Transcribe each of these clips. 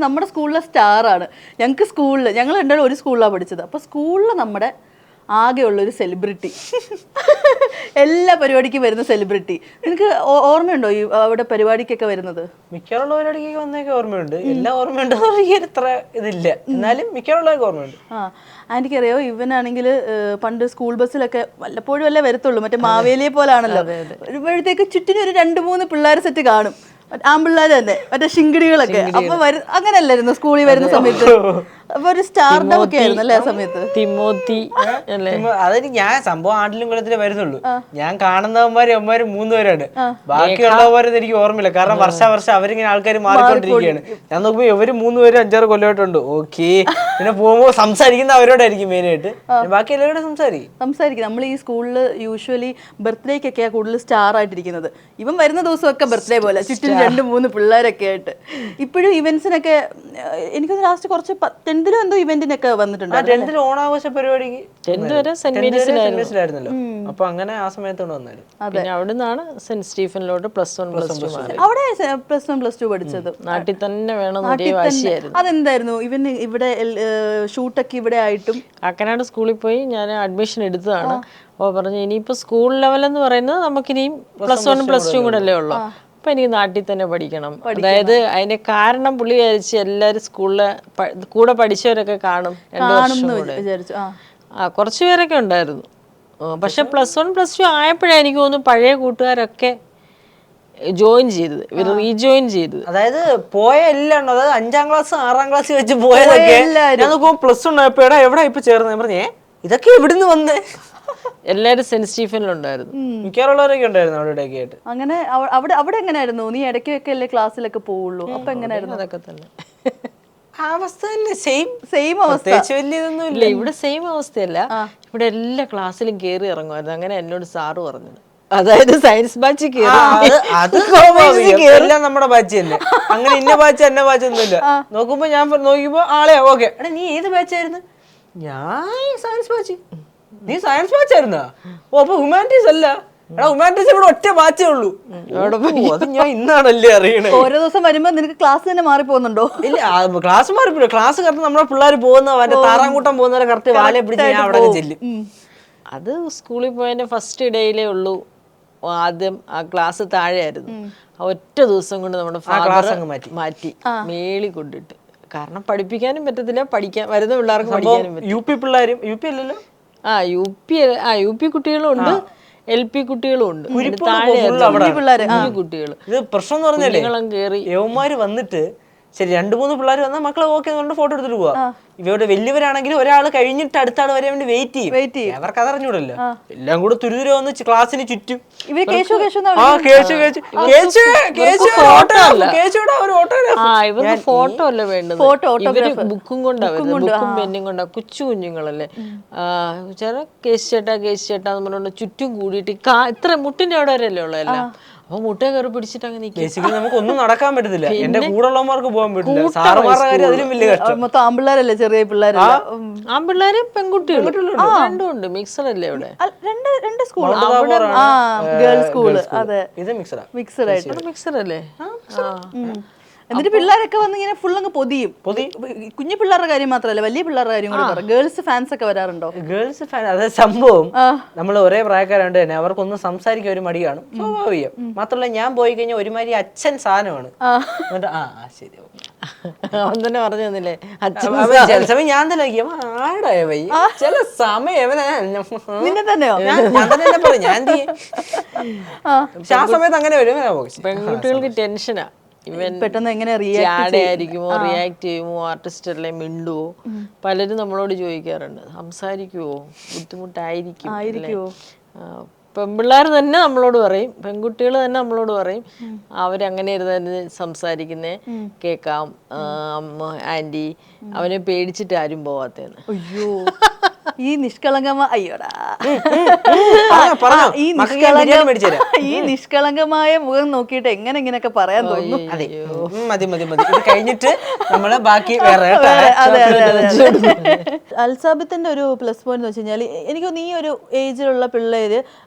നമ്മുടെ സ്കൂളിലെ സ്റ്റാറാണ്. ഞങ്ങൾക്ക് സ്കൂളിൽ ഞങ്ങൾ രണ്ടാളും ഒരു സ്കൂളിലാണ് പഠിച്ചത്. അപ്പോൾ സ്കൂളിൽ നമ്മുടെ ആകെയുള്ളൊരു സെലിബ്രിറ്റി, എല്ലാ പരിപാടിക്കും വരുന്ന സെലിബ്രിറ്റി. നിനക്ക് ഓർമ്മയുണ്ടോ ഈ അവിടെ പരിപാടിക്കൊക്കെ വരുന്നത്? മിക്കവാറുള്ള പരിപാടിക്കൊക്കെ വന്നൊക്കെ ഓർമ്മയുണ്ട്. എല്ലാം ഓർമ്മയുണ്ട് ഇത്ര ഇതില്ല, എന്നാലും മിക്കവാറുള്ളതൊക്കെ ഓർമ്മയുണ്ട്. എനിക്കറിയോ, ഇവനാണെങ്കിൽ പണ്ട് സ്കൂൾ ബസ്സിലൊക്കെ വല്ലപ്പോഴും അല്ലേ വരത്തുള്ളൂ, മറ്റേ മാവേലിയെ പോലാണല്ലോ. വരുമ്പോഴത്തേക്ക് ചുറ്റിനും ഒരു 2-3 പിള്ളേർ സെറ്റ് കാണും, ആൺപിള്ളേർ തന്നെ, മറ്റേ ശിങ്കിടികളൊക്കെ. അപ്പൊ അങ്ങനെയല്ലായിരുന്നു സ്കൂളിൽ വരുന്ന സമയത്ത്? അപ്പൊ ഒരു സ്റ്റാർഡം ഒക്കെ ആയിരുന്നു അല്ലേ ആ സമയത്ത്? അതിന് ഞാൻ സംഭവം ആണ്ടിലും കുളത്തിലേ വരുന്നുള്ളൂ. ഞാൻ കാണുന്നവന്മാര് 3 പേരാണ്. ബാക്കിയുള്ളവരൊന്നും എനിക്ക് ഓർമ്മയില്ല, കാരണം വർഷം അവരിങ്ങനെ ആൾക്കാർ മാറിക്കൊണ്ടിരിക്കുകയാണ്. ഞാൻ നോക്കുമ്പോ ഇവര് 3 പേര് 5-6 കൊല്ലമായിട്ടുണ്ട്. ഓക്കെ, പിന്നെ പോകുമ്പോ സംസാരിക്കുന്ന അവരോടായിരിക്കും മെയിനായിട്ട്, ബാക്കി എല്ലാവരോടും സംസാരിക്കും. നമ്മൾ ഈ സ്കൂളിൽ യൂഷ്വലി ബർത്ത്ഡേക്കൊക്കെയാണ് കൂടുതൽ സ്റ്റാർ ആയിട്ടിരിക്കുന്നത്. ഇവൻ വരുന്ന ദിവസമൊക്കെ ബർത്ത്ഡേ പോലെ ചുറ്റും 2-3 പിള്ളേരൊക്കെ ആയിട്ട്. ഇപ്പോഴും ഇവന്റ്സിനൊക്കെ എനിക്കൊന്ന് ലാസ്റ്റ് കുറച്ച് 10th എന്തോ ഇവന്റിനൊക്കെ വന്നിട്ടുണ്ട്. ഓണാഘോഷ പരിപാടിക്ക് 10th വരെ സെന്റ് മേരീസിലായിരുന്നല്ലോ. അപ്പൊ അങ്ങനെ ആ സമയത്തോട് വന്നായിരുന്നു. പിന്നെ അവിടെ നിന്നാണ് സെന്റ് സ്റ്റീഫനിലോട്ട് +1 +2 മാറി. അവിടെ +1 +2 പഠിച്ചത് നാട്ടിൽ തന്നെ വേണം വാശിയായിരുന്നു. അതെന്തായിരുന്നു ഇവൻ ഇവിടെ ഷൂട്ടൊക്കെ ഇവിടെ ആയിട്ടും? കാക്കനാട് സ്കൂളിൽ പോയി ഞാൻ അഡ്മിഷൻ എടുത്തതാണ്. അപ്പോൾ പറഞ്ഞു ഇനിയിപ്പോൾ സ്കൂൾ ലെവലെന്ന് പറയുന്നത് നമുക്കിനിയും +1 +2 കൂടെ അല്ലേ ഉള്ളൂ, അപ്പം എനിക്ക് നാട്ടിൽ തന്നെ പഠിക്കണം. അതായത് അതിന്റെ കാരണം പുള്ളി വിചാരിച്ച് എല്ലാവരും സ്കൂളിലെ കൂടെ പഠിച്ചവരൊക്കെ കാണും 2 വർഷം കൂടെ. കുറച്ച് പേരൊക്കെ ഉണ്ടായിരുന്നു. പക്ഷെ +1 +2 ആയപ്പോഴേ എനിക്ക് തോന്നുന്നു പഴയ കൂട്ടുകാരൊക്കെ ജോയിൻ ചെയ്തത്, ഇവർ റീജോയിൻ ചെയ്തത്. അതായത് പോയ എല്ലാം ഉണ്ട്. അതായത് 5ാം ക്ലാസ് 6ാം ക്ലാസ് വെച്ച് പോയതൊക്കെ ഞാൻ നോക്കുമ്പോൾ +1 ആയപ്പോ എവിടെ ഇപ്പൊ ചേർന്ന് പറഞ്ഞേ ഇതൊക്കെ എവിടുന്ന് വന്നേ. എല്ലാരും സെന്റ് സ്റ്റീഫനിലുണ്ടായിരുന്നു, മിക്കവാറുള്ളവരൊക്കെ ഉണ്ടായിരുന്നു അവിടെയൊക്കെ ആയിട്ട്. അങ്ങനെ അവിടെ എങ്ങനെയായിരുന്നു? നീ ഇടയ്ക്കൊക്കെ അല്ലേ ക്ലാസ്സിലൊക്കെ പോവുള്ളൂ, അപ്പൊ എങ്ങനെയായിരുന്നു? അതൊക്കെ തന്നെ അവസ്ഥ തന്നെ, സെയിം അവസ്ഥ. വലിയതൊന്നും ഇല്ല, ഇവിടെ സെയിം അവസ്ഥയല്ല. ഇവിടെ എല്ലാ ക്ലാസ്സിലും കയറി ഇറങ്ങുമായിരുന്നു. അങ്ങനെ എന്നോട് സാറ് പറഞ്ഞത്. അതായത് സയൻസ് ബാച്ച് എല്ലാം നമ്മുടെ ബാച്ച് തന്നെ. അങ്ങനെ ഇന്ന ബാച്ച് എന്നെ ബാച്ച് ഒന്നുമില്ല. നോക്കുമ്പോ ഞാൻ നോക്കിയപ്പോ ആളെ ഓക്കെ, എടാ നീ ഏത് ബാച്ചായിരുന്നു? ഞാൻ സയൻസ് ബാച്ച്. നീ സയൻസ് ബാച്ച് ആയിരുന്നാ? ഓ അപ്പൊ ഹ്യൂമാനിറ്റീസ് അല്ല. എടാ ഹ്യൂമാനിറ്റീസ് ഇവിടെ ഒറ്റ ബാച്ചേ ഉള്ളൂ. അത് ഞാൻ ഇന്നാണല്ലേ അറിയണേ. ഓരോ ദിവസം വരുമ്പോ നിനക്ക് ക്ലാസ് തന്നെ മാറി പോകുന്നുണ്ടോ? ഇല്ല, ക്ലാസ് മാറിപ്പോയി. ക്ലാസ് കറക്റ്റ് നമ്മുടെ പിള്ളേർ പോകുന്ന താറാങ്കൂട്ടം പോകുന്നവരെ കറക്റ്റ് വാലെ പിടിച്ച് ഞാൻ അവിടെ ചെല്ലും. അത് സ്കൂളിൽ പോയതിന്റെ ഫസ്റ്റ് ഡേയിലേ ഉള്ളൂ. ആദ്യം ആ ക്ലാസ് താഴെയായിരുന്നു. ഒറ്റ ദിവസം കൊണ്ട് നമ്മുടെ മാറ്റി മേളി കൊണ്ടിട്ട്. കാരണം പഠിപ്പിക്കാനും പറ്റത്തില്ല, പഠിക്കാൻ വരുന്ന പിള്ളേർക്ക് പഠിക്കാനും പറ്റും. യു പി പിള്ളേരും, യു പി അല്ലല്ലോ, യു പി കുട്ടികളും ഉണ്ട്, LP കുട്ടികളും ഉണ്ട്, കുട്ടികൾ. ഇത് പ്രശ്നം എന്ന് പറഞ്ഞാലേ യവന്മാര് വന്നിട്ട് ശരി 2-3 പിള്ളേർ വന്നാൽ മക്കളെ ഓക്കെ എന്ന് ഫോട്ടോ എടുത്തിട്ട് പോവാ. ഇവരുടെ വലിയവരാണെങ്കിൽ ഒരാൾ കഴിഞ്ഞിട്ട് അടുത്ത ആൾ വരാൻ വേണ്ടി വെയിറ്റ് ചെയ്യും. അവർക്ക് അതറിഞ്ഞൂടല്ലോ. എല്ലാം കൂടെ തുരുതുര വന്ന് ക്ലാസ്സിന് ചുറ്റും ഫോട്ടോ അല്ല വേണ്ടത്, ബുക്കും കൊണ്ടാ വരുന്നത്. ബുക്കും പെന്നും കൊണ്ടാ. കൊച്ചു കുഞ്ഞുങ്ങളല്ലേ, ചില കേസ് ചേട്ടാന്ന് പറഞ്ഞോണ്ട് ചുറ്റും കൂടിയിട്ട് ഇത്ര മുട്ടിന്റെ അവിടെ വരെയല്ലേ ഉള്ളൂ എല്ലാം. അപ്പൊ മുട്ടയെ കയറി പിടിച്ചിട്ട് അങ്ങനെ നമുക്ക് ഒന്നും നടക്കാൻ പറ്റത്തില്ല. എന്റെ കൂടെ ഉള്ളവർക്ക് പോകാൻ പറ്റില്ല. സാറുമാരുടെ കാര്യം അതിലും വലിയ കഷ്ടം. മൊത്തം ആൺപിള്ളേരല്ലേ, ചെറിയ പിള്ളേർ. ആൺപിള്ളേര് പെൺകുട്ടികളും രണ്ടും ഉണ്ട്. മിക്സഡ് അല്ലേ ഇവിടെ? രണ്ട് സ്കൂൾ, ഗേൾസ് സ്കൂള്. അതെ, ഇത് മിക്സഡ് ആയിട്ട്. മിക്സഡ് അല്ലേ? എന്നിട്ട് പിള്ളേരൊക്കെ വന്ന് ഇങ്ങനെ ഫുൾ അങ്ങ് പൊതിയും. കുഞ്ഞു പിള്ളേരുടെ കാര്യം മാത്രമല്ല, വലിയ പിള്ളേരുടെ കാര്യം കൂടി പറ. ഗേൾസ് ഫാൻസ് ഒക്കെ വരാറുണ്ടോ? ഗേൾസ് ഫാൻ, അതായത് സംഭവം നമ്മൾ ഒരേ പ്രായക്കാരുണ്ട് തന്നെ, അവർക്കൊന്നും സംസാരിക്കാൻ ഒരു മടി കാണും, സ്വാഭാവികം. മാത്രമല്ല ഞാൻ പോയി കഴിഞ്ഞാൽ ഒരുമാതിരി അച്ഛൻ സാധനമാണ്. ശരി തന്നെ പറഞ്ഞു തന്നില്ലേ ചില സമയം ഞാൻ തന്നെ ആടായ വൈ ചില സമയം നിന്നെ തന്നെയോ? ഞാൻ തന്നെ പറയും ഞാൻ എന്ത് ചെയ്യും. പക്ഷെ ആ സമയത്ത് അങ്ങനെ വരും. പെൺകുട്ടികൾക്ക് ടെൻഷനാ. ഇവൻ പെട്ടെന്ന് എങ്ങനെ ആയിരിക്കുമോ, റിയാക്ട് ചെയ്യുമോ, ആർട്ടിസ്റ്റ് അല്ലേ, മിണ്ടുവോ? പലരും നമ്മളോട് ചോദിക്കാറുണ്ട്, സംസാരിക്കുവോ, ബുദ്ധിമുട്ടായിരിക്കുമോ? പെൺപിള്ളേർ തന്നെ നമ്മളോട് പറയും, പെൺകുട്ടികൾ തന്നെ നമ്മളോട് പറയും അവരങ്ങനെ ഇരുന്ന് സംസാരിക്കുന്നേ കേൾക്കാം ആന്റി, അവനെ പേടിച്ചിട്ട് ആരും പോവാത്തേന്ന്. അയ്യോ, ഈ നിഷ്കളങ്കമായ നിഷ്കളങ്കമായ മുഖം നോക്കിയിട്ട് എങ്ങനെ ഇങ്ങനെയൊക്കെ പറയാൻ തോന്നുന്നു. കഴിഞ്ഞിട്ട് നമ്മള് ബാക്കി വേറെ. അൽസാബിത്തിന്റെ ഒരു പ്ലസ് പോയിന്റ് എന്ന് വെച്ച് കഴിഞ്ഞാൽ എനിക്ക് തോന്നുന്നു ഈ ഒരു ഏജിലുള്ള പിള്ളേര്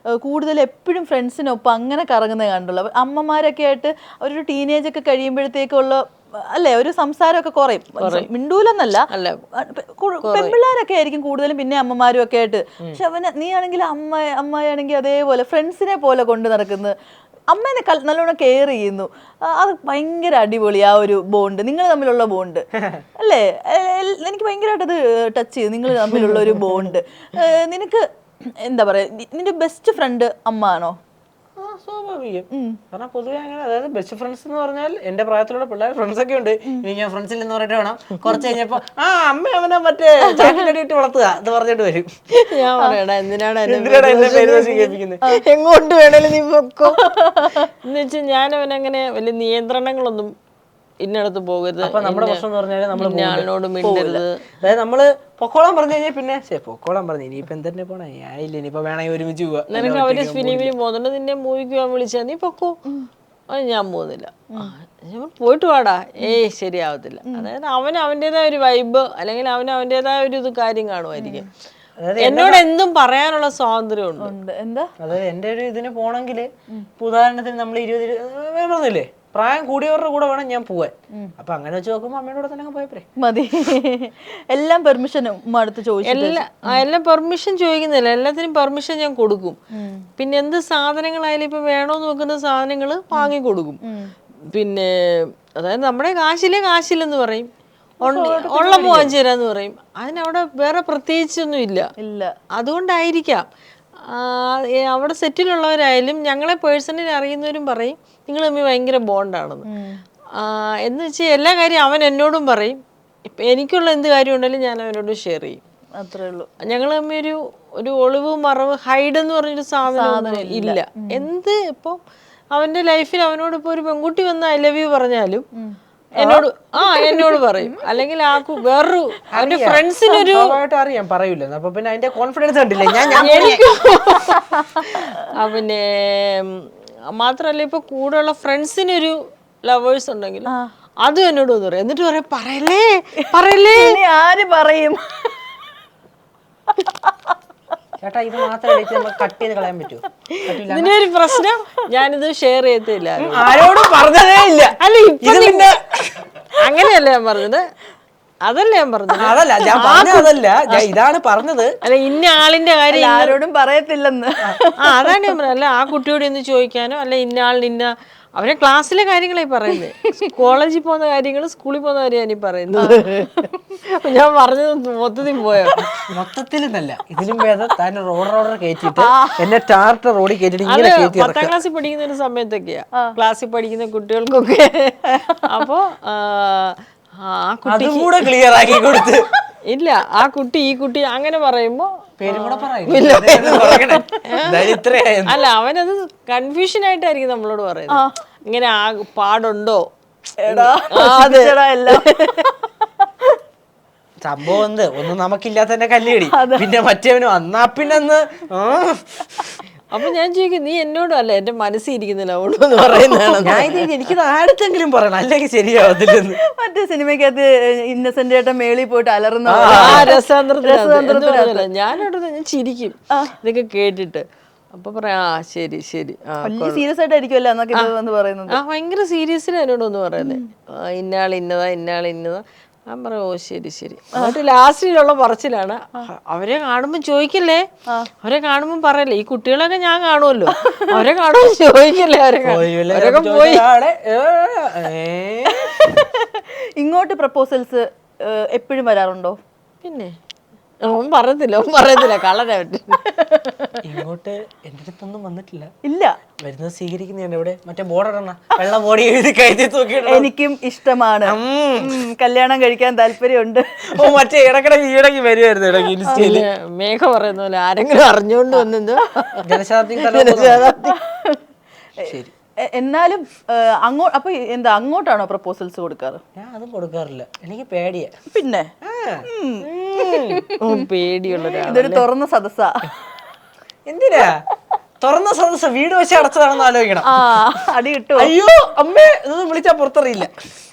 കൂടുതൽ എപ്പോഴും ഫ്രണ്ട്സിനൊപ്പം അങ്ങനെ കറങ്ങുന്നത് കണ്ടുള്ളൂ. അമ്മമാരൊക്കെ ആയിട്ട് അവരൊരു ടീനേജ് ഒക്കെ കഴിയുമ്പോഴത്തേക്കുള്ള അല്ലേ ഒരു സംസാരമൊക്കെ കുറയും, മിണ്ടൂലെന്നല്ല, പെൺപിള്ളേരൊക്കെ ആയിരിക്കും കൂടുതലും, പിന്നെ അമ്മമാരും ഒക്കെ ആയിട്ട്. പക്ഷെ നീ ആണെങ്കിൽ അമ്മയാണെങ്കിൽ അതേപോലെ ഫ്രണ്ട്സിനെ പോലെ കൊണ്ട് നടക്കുന്നത്, അമ്മേനെ നല്ലോണം കെയർ ചെയ്യുന്നു. അത് ഭയങ്കര അടിപൊളി ആ ഒരു ബോണ്ട്, നിങ്ങൾ തമ്മിലുള്ള ബോണ്ട് അല്ലേ? എനിക്ക് ഭയങ്കരമായിട്ട് അത് ടച്ച് ചെയ്തു, നിങ്ങൾ തമ്മിലുള്ള ഒരു ബോണ്ട്. നിനക്ക് എന്താ പറയാ, നിന്റെ ബെസ്റ്റ് ഫ്രണ്ട് അമ്മ ആണോ? സ്വാഭാവികം. കാരണം പൊതുവെ അങ്ങനെ, അതായത് ബെസ്റ്റ് ഫ്രണ്ട്സ് എന്ന് പറഞ്ഞാൽ എന്റെ പ്രായത്തിലുള്ള പിള്ളേർ ഫ്രണ്ട്സ് ഒക്കെ ഉണ്ട്. ഇനി ഞാൻ ഫ്രണ്ട്സിൽ എന്ന് പറഞ്ഞിട്ട് വേണം കുറച്ച് കഴിഞ്ഞപ്പോ അമ്മ അവനെ മറ്റേ ചാക്കിലടിയിട്ട് വളർത്തുക എന്ന് പറഞ്ഞിട്ട് വരും. ഞാൻ പറയടാ, എന്തിനാണ് കേൾപ്പിക്കുന്നത്? എങ്ങോട്ട് വേണേലും നീ പൊക്കോ എന്ന് വെച്ചാൽ ഞാൻ അവനങ്ങനെ വലിയ നിയന്ത്രണങ്ങളൊന്നും ഇന്നടത്ത് പോകരുത്, അപ്പൊ നമ്മുടെ പ്രശ്നം എന്ന് പറഞ്ഞാൽ നമ്മൾ ആളിനോട് മിണ്ടരുത്. അതായത് നമ്മള് പൊക്കോളം പറഞ്ഞു കഴിഞ്ഞാൽ പിന്നെ പൊക്കോളം പറഞ്ഞു ഇനിയിപ്പോ എന്തെന്നെ പോണേ ആയില്ല, ഇനിയിപ്പോ വേണമെങ്കിൽ ഒരുമിച്ച് പോവാ. നിനക്ക് അവര് ഫിലിമിന് പോകുന്നുണ്ട്, നിന്നെ മൂവിക്ക് പോകാൻ വിളിച്ചാൽ നീ പൊക്കോ. അത് ഞാൻ പോകുന്നില്ല, പോയിട്ട് വാടാ, ശരിയാവത്തില്ല. അതായത് അവന് അവൻ്റെതായ ഒരു വൈബ് അല്ലെങ്കിൽ അവന് അവൻ്റെതായ ഒരു ഇത് കാര്യം കാണുമായിരിക്കും. എന്നോട് എന്തും പറയാനുള്ള സ്വാതന്ത്ര്യം ഉണ്ട്. എന്താ അതായത് എന്റെ ഒരു ഇതിന് പോണെങ്കിൽ ഉദാഹരണത്തിന് നമ്മൾ 20 പറഞ്ഞില്ലേ, പ്രായം കൂടിയവരുടെ കൂടെ വേണം ഞാൻ പോവാൻ. അപ്പൊ അങ്ങനെ വെച്ച് നോക്കുമ്പോ അമ്മയുടെ കൂടെ തന്നെ പോയപ്പോഴേ മതി. എല്ലാം പെർമിഷനും അടുത്ത് ചോദിച്ചു. എല്ലാം പെർമിഷൻ ചോദിക്കുന്നില്ല, എല്ലാത്തിനും പെർമിഷൻ ഞാൻ കൊടുക്കും. പിന്നെ എന്ത് സാധനങ്ങളായാലും ഇപ്പൊ വേണോന്ന് വെക്കുന്ന സാധനങ്ങൾ വാങ്ങി കൊടുക്കും. പിന്നെ അതായത് നമ്മുടെ കാശില്ലെന്ന് പറയും, ഉള്ളപ്പോ വാങ്ങിച്ചു തരാന്ന് പറയും. അതിനവിടെ വേറെ പ്രത്യേകിച്ചൊന്നും ഇല്ല. അതുകൊണ്ടായിരിക്കാം അവിടെ സെറ്റിലുള്ളവരായാലും ഞങ്ങളെ പേഴ്സണലി അറിയുന്നവരും പറയും നിങ്ങൾ തമ്മിൽ ഭയങ്കര ബോണ്ടാണെന്ന്. എന്ന് വെച്ചാൽ എല്ലാ കാര്യം അവൻ എന്നോടും പറയും, ഇപ്പം എനിക്കുള്ള എന്ത് കാര്യം ഉണ്ടെങ്കിലും ഞാൻ അവനോട് ഷെയർ ചെയ്യും. അത്രേ ഉള്ളൂ. ഞങ്ങൾ തമ്മിൽ ഒരു ഒളിവ് മറവ് ഹൈഡ് എന്ന് പറഞ്ഞൊരു സാധനം ഇല്ല. എന്ത് ഇപ്പം അവന്റെ ലൈഫിൽ അവനോട് ഇപ്പൊ ഒരു പെൺകുട്ടി വന്ന് ഐ ലവ് യു പറഞ്ഞാലും എന്നോട് പറയും. അല്ലെങ്കിൽ വേറൊരു അവന്റെ ഫ്രണ്ട്സിനൊരു അറിയാം പറയൂല, അപ്പൊ പിന്നെ അതിന്റെ കോൺഫിഡൻസ് കണ്ടില്ലേ പിന്നെ മാത്രല്ല ഇപ്പൊ കൂടെയുള്ള ഫ്രണ്ട്സിനൊരു ലവേഴ്സ് ഉണ്ടെങ്കിൽ അതും എന്നോട് ഒന്ന് പറയും. എന്നിട്ട് പറയാം പറയല്ലേ ആര് പറയും ചേട്ടാ ഇത് മാത്രം കട്ട് ചെയ്ത് കളയാൻ പറ്റുമോ? ഇതിന്റെ ഒരു പ്രശ്നം ഞാനിത് ഷെയർ ചെയ്യത്തില്ല, ആരോടും പറഞ്ഞതേ ഇല്ല. അല്ല പിന്നെ അങ്ങനെയല്ല ഞാൻ പറഞ്ഞത്, അതല്ല ഞാൻ പറഞ്ഞത്, ഇതാണ് പറഞ്ഞത്. അല്ല ഇന്ന ആളിന്റെ കാര്യം ആരോടും പറയത്തില്ലെന്ന്. അതാണ് ഞാൻ പറഞ്ഞത്. അല്ല ആ കുട്ടിയോട് ഇന്ന് ചോദിക്കാനോ അല്ല ഇന്ന ആളിന് അവരെ ക്ലാസ്സിലെ കാര്യങ്ങളായി പറയുന്നത്, കോളേജിൽ പോകുന്ന കാര്യങ്ങൾ സ്കൂളിൽ പോകുന്ന കാര്യമാണ് ഈ പറയുന്നത്. ഞാൻ പറഞ്ഞത് മൊത്തത്തിൽ പോയോ? മൊത്തത്തിൽ നല്ല ഇതിലും ഭേദം തന്നെ റോഡർ കയറ്റിട്ട് എന്നെ ടാർട്ടർ റോഡിൽ കയറ്റിട്ട് ഇങ്ങനെ 10ാം ക്ലാസ്സിൽ പഠിക്കുന്ന ഒരു സമയത്തൊക്കെയാ, ക്ലാസ്സിൽ പഠിക്കുന്ന കുട്ടികൾക്കൊക്കെ. അപ്പൊ ആ കുട്ടി കൂടെ ക്ലിയർ ആക്കി കൊടുത്ത് ഇല്ല ആ കുട്ടി ഈ കുട്ടി അങ്ങനെ പറയുമ്പോ അല്ല അവനത് കൺഫ്യൂഷൻ ആയിട്ടായിരിക്കും നമ്മളോട് പറയുന്നത്. ഇങ്ങനെ പാടുണ്ടോ സംഭവം എന്ത് ഒന്നും നമുക്കില്ലാത്തന്നെ കല്ലേടി, പിന്നെ മറ്റേവനും അന്നാ പിന്നെന്ന്. അപ്പൊ ഞാൻ ചോദിക്കും നീ എന്നോടും അല്ല എന്റെ മനസ്സിൽ ഇരിക്കുന്നില്ല അതുകൊണ്ടെന്ന് പറയുന്നതാണ്. എനിക്ക് ആടുത്തെങ്കിലും പറയണം, അല്ലെങ്കിൽ ശരിയാവത്തില്ലെന്ന്. മറ്റേ സിനിമയ്ക്കകത്ത് ഇന്നസെന്റ് ചേട്ടൻ മേളിൽ പോയിട്ട് അലറുന്ന രസാന്തരത്തിനല്ല ഞാൻ ചിരിക്കും ഇതൊക്കെ കേട്ടിട്ട്. അപ്പൊ പറയാ ശരി സീരിയസ് ആയിട്ടായിരിക്കുമല്ലോ എന്നൊക്കെ പറയുന്നത്. ഭയങ്കര സീരിയസിൽ എന്നോടൊന്ന് പറയുന്നത്, ഇന്നാൾ ഇന്നതാ. ഞാൻ പറയാം ഓ ശരി. എന്നിട്ട് ലാസ്റ്റിലുള്ള പറച്ചിലാണ് അവരെ കാണുമ്പോ ചോദിക്കല്ലേ, അവരെ കാണുമ്പോ പറയല്ലേ, ഈ കുട്ടികളൊക്കെ ഞാൻ കാണുമല്ലോ, അവരെ കാണുമ്പോ ചോദിക്കല്ലേ, അവരൊക്കെ പോയി. ഇങ്ങോട്ട് പ്രപ്പോസൽസ് എപ്പോഴും വരാറുണ്ടോ? പിന്നെ അവൻ പറയത്തില്ല കളരായിട്ട്. ഇങ്ങോട്ട് എന്റെ അടുത്തൊന്നും വന്നിട്ടില്ല. ഇല്ല വരുന്നത് സ്വീകരിക്കുന്ന ഇവിടെ മറ്റേ ബോർഡർ വെള്ള ബോഡി എഴുതി കഴുതി തൂക്കിയിട്ട് എനിക്കും ഇഷ്ടമാണ്, കല്യാണം കഴിക്കാൻ താല്പര്യമുണ്ട്. മറ്റേ ഈടക്ക് വരുമായിരുന്നു ഇൻസ്റ്റയില് മേഘ പറയുന്ന പോലെ ആരെങ്കിലും അറിഞ്ഞുകൊണ്ട് വന്നത് ജനശതാബ്ദി. ശരി എന്നാലും അപ്പൊ എന്താ അങ്ങോട്ടാണോ പ്രപ്പോസൽസ് കൊടുക്കാറ്? ഞാൻ അതും കൊടുക്കാറില്ല, എനിക്ക് പേടിയാ. പിന്നെ പേടിയുള്ള ഇതൊരു തുറന്ന സദസ്സാ. എന്തിനാ തുറന്ന സദസ്സ്? വീട് വെച്ച് അടച്ചതാണെന്ന് ആലോചിക്കണം. അടി കിട്ടും. അയ്യോ അമ്മേ ഇതൊന്നും വിളിച്ചാ പുറത്തറിയില്ല.